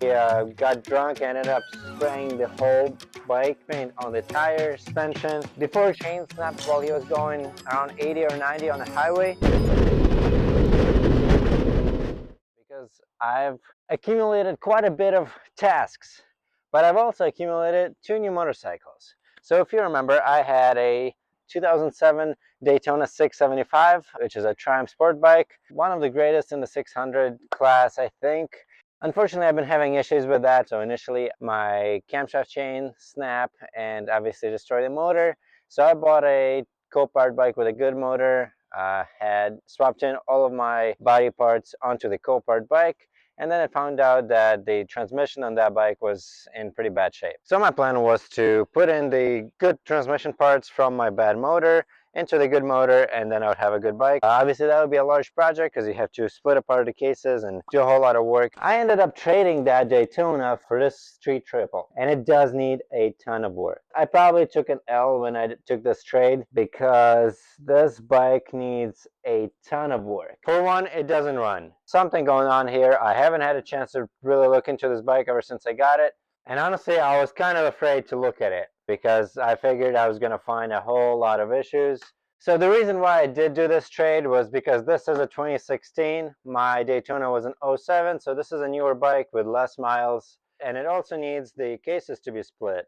He got drunk and ended up spraying the whole bike paint on the tire, suspension. The fork chain snapped while he was going around 80 or 90 on the highway. Because I've accumulated quite a bit of tasks, but I've also accumulated 2 new motorcycles. So if you remember, I had a 2007 Daytona 675, which is a Triumph sport bike, one of the greatest in the 600 class, I think. Unfortunately, I've been having issues with that. So initially my camshaft chain snapped and obviously destroyed the motor. So I bought a co-powered bike with a good motor, had swapped in all of my body parts onto the co-powered bike, and then I found out that the transmission on that bike was in pretty bad shape. So my plan was to put in the good transmission parts from my bad motor into the good motor, and then I would have a good bike. Obviously that would be a large project because you have to split apart the cases and do a whole lot of work. I ended up trading that Daytona for this street triple, and it does need a ton of work. I probably took an L when I took this trade because this bike needs a ton of work. For one, it doesn't run. Something going on here. I haven't had a chance to really look into this bike ever since I got it. And honestly, I was kind of afraid to look at it because I figured I was going to find a whole lot of issues. So the reason why I did do this trade was because this is a 2016. My Daytona was an 07, so this is a newer bike with less miles. And it also needs the cases to be split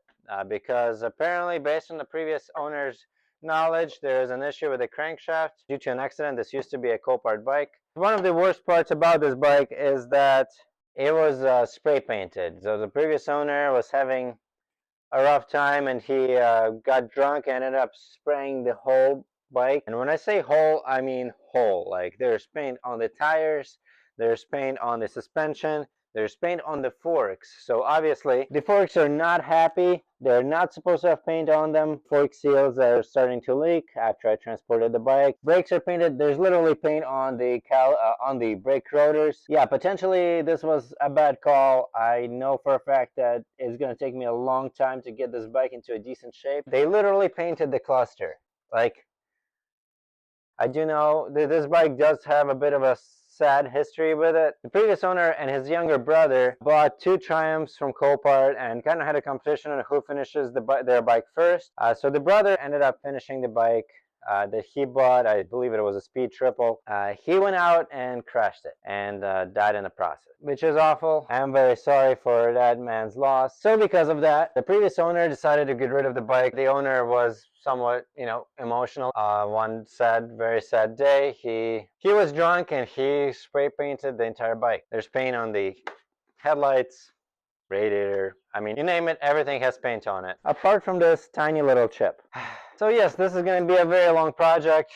because apparently, based on the previous owner's knowledge, there is an issue with the crankshaft due to an accident. This used to be a co-powered bike. One of the worst parts about this bike is that it was spray painted. So the previous owner was having a rough time and he got drunk and ended up spraying the whole bike. And when I say whole, I mean whole. Like there's paint on the tires, there's paint on the suspension, there's paint on the forks. So obviously the forks are not happy. They're not supposed to have paint on them. Fork seals are starting to leak after I transported the bike. Brakes are painted. There's literally paint on the brake rotors. Yeah, potentially this was a bad call. I know for a fact that it's going to take me a long time to get this bike into a decent shape. They literally painted the cluster. Like, I do know that this bike does have a bit of a sad history with it. The previous owner and his younger brother bought 2 Triumphs from Copart and kind of had a competition on who finishes their bike first. So the brother ended up finishing the bike that he bought. I believe it was a Speed Triple. He went out and crashed it and died in the process, which is awful. I'm very sorry for that man's loss. So because of that, the previous owner decided to get rid of the bike. The owner was somewhat, emotional. One very sad day, he was drunk and he spray painted the entire bike. There's paint on the headlights, radiator, I mean, you name it, everything has paint on it, apart from this tiny little chip. So yes, this is going to be a very long project,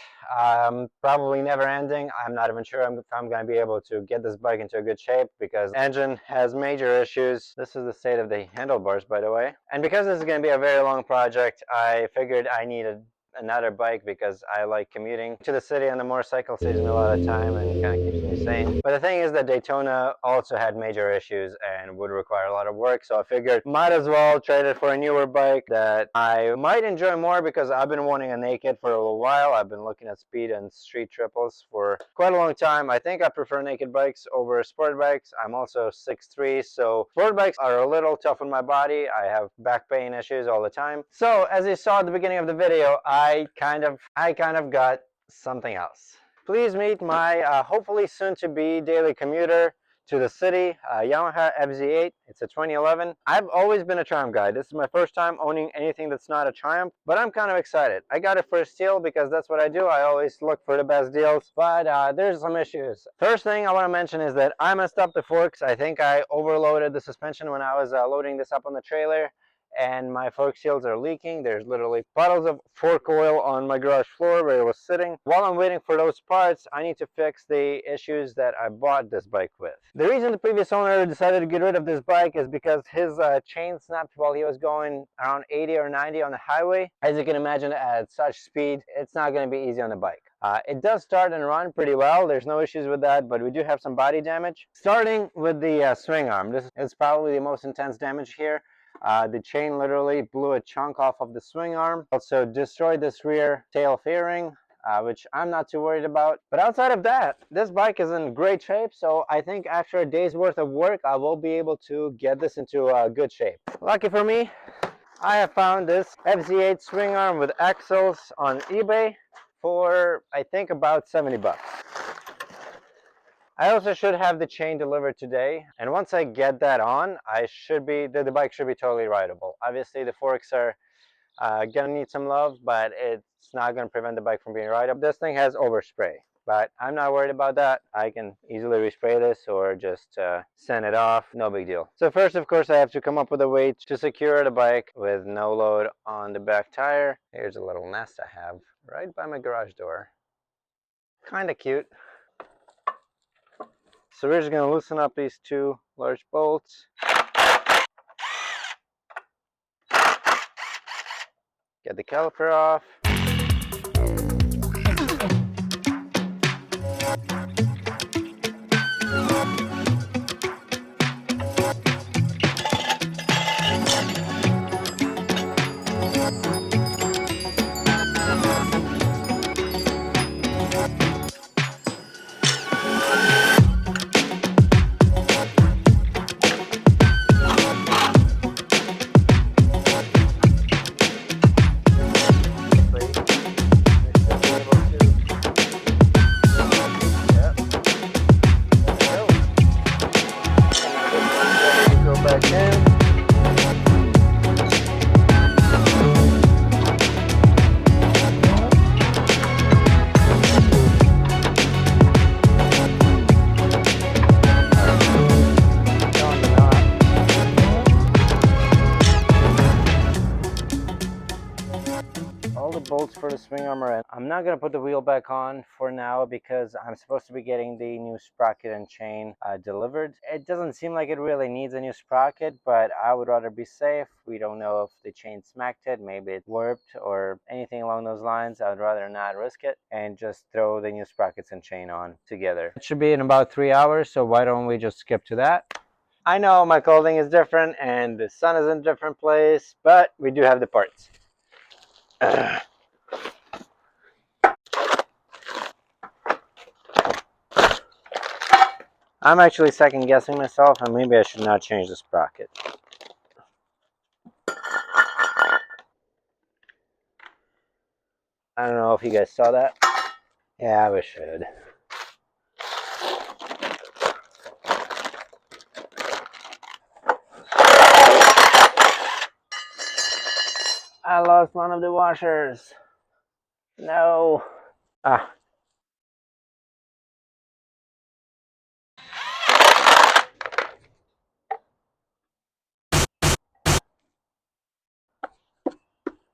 probably never ending. I'm not even sure if I'm going to be able to get this bike into a good shape because the engine has major issues. This is the state of the handlebars, by the way. And because this is going to be a very long project, I figured I needed another bike because I like commuting to the city on the motorcycle. Saves me a lot of time and kind of keeps me sane. But the thing is that Daytona also had major issues and would require a lot of work, so I figured might as well trade it for a newer bike that I might enjoy more because I've been wanting a naked for a little while. I've been looking at speed and street triples for quite a long time. I think I prefer naked bikes over sport bikes. I'm also 6'3", so sport bikes are a little tough on my body. I have back pain issues all the time. So as you saw at the beginning of the video, I kind of got something else. Please meet my hopefully soon to be daily commuter to the city, Yamaha FZ8. It's a 2011. I've always been a Triumph guy. This is my first time owning anything that's not a Triumph, but I'm kind of excited. I got it for a steal because that's what I do. I always look for the best deals, but there's some issues. First thing I want to mention is that I messed up the forks. I think I overloaded the suspension when I was loading this up on the trailer, and my fork seals are leaking. There's literally puddles of fork oil on my garage floor where it was sitting. While I'm waiting for those parts, I need to fix the issues that I bought this bike with. The reason the previous owner decided to get rid of this bike is because his chain snapped while he was going around 80 or 90 on the highway. As you can imagine, at such speed, it's not going to be easy on the bike. It does start and run pretty well. There's no issues with that, but we do have some body damage. Starting with the swing arm. This is probably the most intense damage here. The chain literally blew a chunk off of the swing arm. Also destroyed this rear tail fairing. which I'm not too worried about. But outside of that, this bike is in great shape, so I think after a day's worth of work, I will be able to get this into good shape. Lucky for me, I have found this FZ8 swing arm with axles on eBay for, I think, about 70 bucks. I also should have the chain delivered today, and once I get that on, the bike should be totally rideable. Obviously, the forks are gonna need some love, but it's not gonna prevent the bike from being rideable. This thing has overspray, but I'm not worried about that. I can easily respray this or just send it off, no big deal. So first, of course, I have to come up with a way to secure the bike with no load on the back tire. Here's a little nest I have right by my garage door. Kind of cute. So we're just going to loosen up these two large bolts. Get the caliper off. All the bolts for the swing arm are in. I'm not going to put the wheel back on for now because I'm supposed to be getting the new sprocket and chain delivered. It doesn't seem like it really needs a new sprocket, but I would rather be safe. We don't know if the chain smacked it, maybe it warped or anything along those lines. I would rather not risk it and just throw the new sprockets and chain on together. It should be in about 3 hours, so why don't we just skip to that? I know my clothing is different and the sun is in a different place, but we do have the parts. I'm actually second guessing myself, and maybe I should not change the sprocket. I don't know if you guys saw that. Yeah, we should. I lost one of the washers. No. Ah.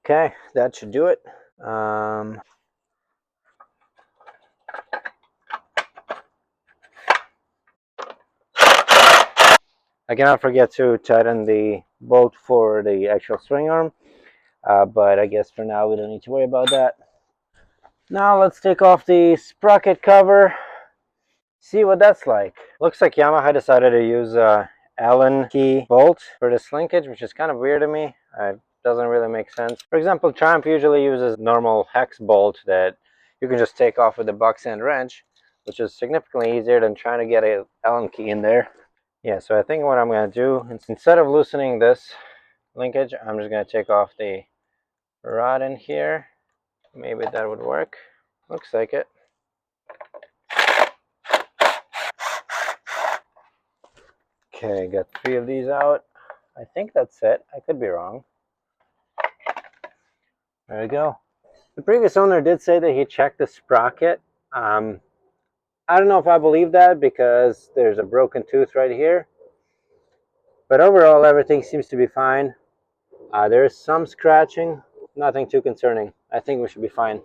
Okay, that should do it. I cannot forget to tighten the bolt for the actual swing arm, but I guess for now we don't need to worry about that. Now let's take off the sprocket cover, see what that's like. Looks like Yamaha decided to use Allen key bolt for this linkage, which is kind of weird to me. It doesn't really make sense. For example, Triumph usually uses normal hex bolt that you can just take off with a box end wrench, which is significantly easier than trying to get an Allen key in there. Yeah, so I think what I'm going to do, instead of loosening this linkage, I'm just going to take off the rod in here. Maybe that would work. Looks like it. Okay, got 3 of these out. I think that's it. I could be wrong. There we go. The previous owner did say that he checked the sprocket. I don't know if I believe that because there's a broken tooth right here. But overall, everything seems to be fine. There is some scratching, nothing too concerning. I think we should be fine.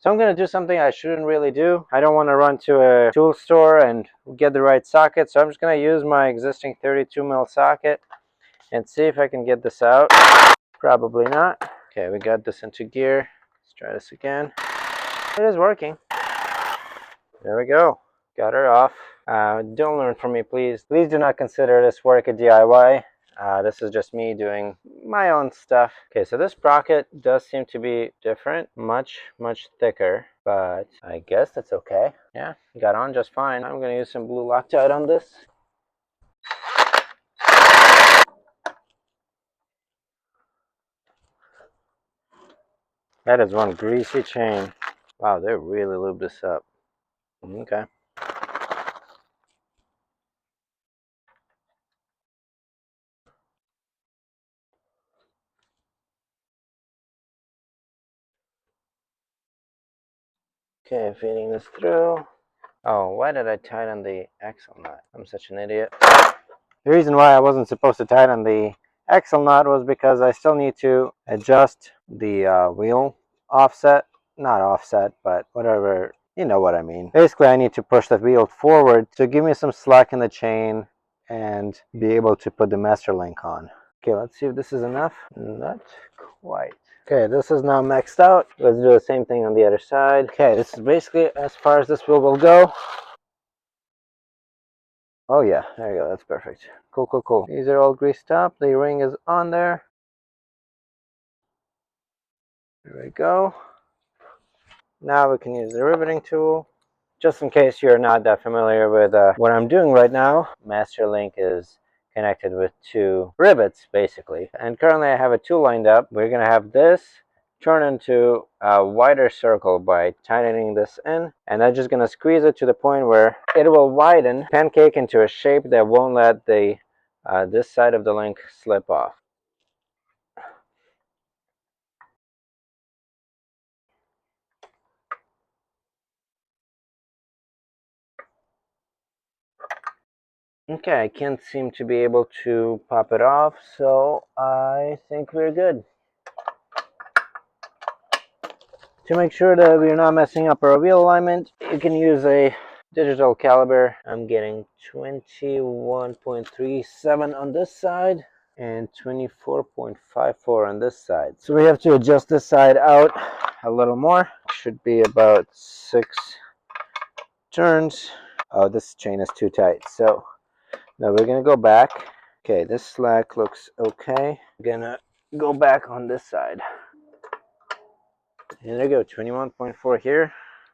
So I'm going to do something I shouldn't really do. I don't want to run to a tool store and get the right socket. So I'm just going to use my existing 32mm socket and see if I can get this out. Probably not. Okay, we got this into gear. Let's try this again. It is working. There we go. Got her off. Don't learn from me, please. Please do not consider this work a DIY. This is just me doing my own stuff. Okay, so this sprocket does seem to be different, much thicker, but I guess that's okay. Yeah, got on just fine. I'm gonna use some blue Loctite on this. That is one greasy chain. Wow, they really lubed this up. Okay. Okay, feeding this through. Oh, why did I tighten the axle nut? I'm such an idiot. The reason why I wasn't supposed to tighten the axle nut was because I still need to adjust the wheel offset. Not offset, but whatever, you know what I mean. Basically, I need to push the wheel forward to give me some slack in the chain and be able to put the master link on. Okay, let's see if this is enough. Not quite. Okay, this is now maxed out. Let's do the same thing on the other side. Okay, this is basically as far as this wheel will go. Oh yeah, there you go, that's perfect. Cool. These are all greased up. The ring is on there. There we go. Now we can use the riveting tool. Just in case you're not that familiar with what I'm doing right now, Master Link is connected with two rivets basically. And currently I have a tool lined up. We're gonna have this turn into a wider circle by tightening this in, and I'm just gonna squeeze it to the point where it will widen, pancake into a shape that won't let the this side of the link slip off. Okay, I can't seem to be able to pop it off, so I think we're good. To make sure that we're not messing up our wheel alignment, you can use a digital caliber. I'm getting 21.37 on this side and 24.54 on this side. So we have to adjust this side out a little more. Should be about 6 turns. Oh, this chain is too tight. So now we're gonna go back. Okay, this slack looks okay. I'm gonna go back on this side. And there you go, 21.4 here,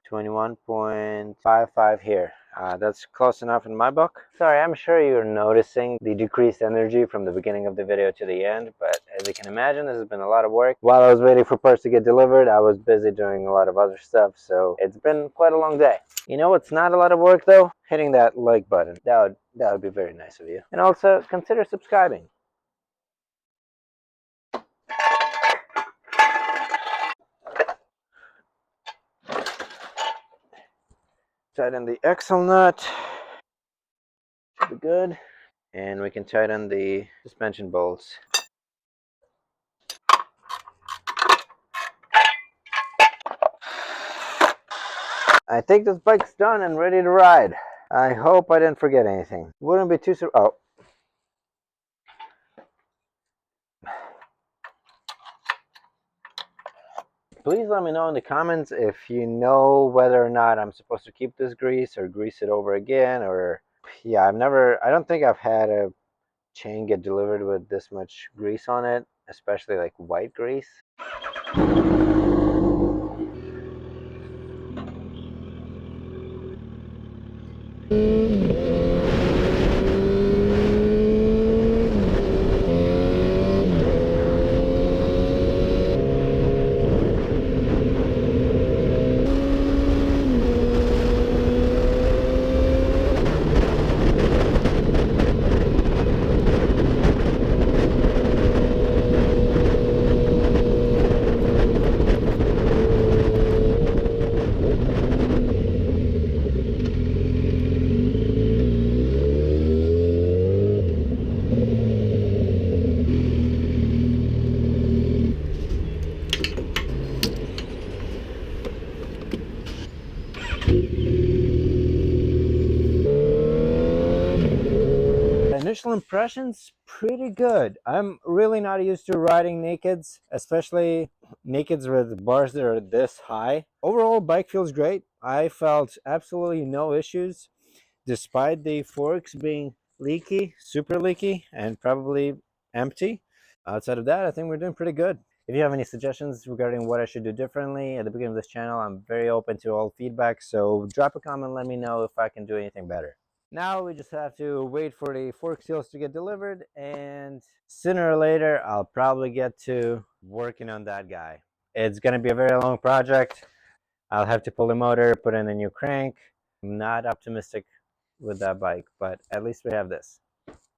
21.55 here. That's close enough in my book. Sorry, I'm sure you're noticing the decreased energy from the beginning of the video to the end, but as you can imagine, this has been a lot of work. While I was waiting for parts to get delivered, I was busy doing a lot of other stuff, so it's been quite a long day. You know what's not a lot of work though? Hitting that like button. That would be very nice of you. And also, consider subscribing. Tighten the axle nut. Should be good. And we can tighten the suspension bolts. I think this bike's done and ready to ride. I hope I didn't forget anything. Wouldn't be too oh. Please let me know in the comments if you know whether or not I'm supposed to keep this grease or grease it over again, or yeah, I don't think I've had a chain get delivered with this much grease on it, especially like white grease. Initial impressions, pretty good. I'm really not used to riding nakeds, especially nakeds with bars that are this high. Overall, bike feels great. I felt absolutely no issues, despite the forks being leaky, super leaky, and probably empty. Outside of that, I think we're doing pretty good. If you have any suggestions regarding what I should do differently at the beginning of this channel, I'm very open to all feedback, so drop a comment, let me know if I can do anything better. Now we just have to wait for the fork seals to get delivered, and sooner or later I'll probably get to working on that guy. It's going to be a very long project. I'll have to pull the motor, put in a new crank. I'm not optimistic with that bike, but at least we have this.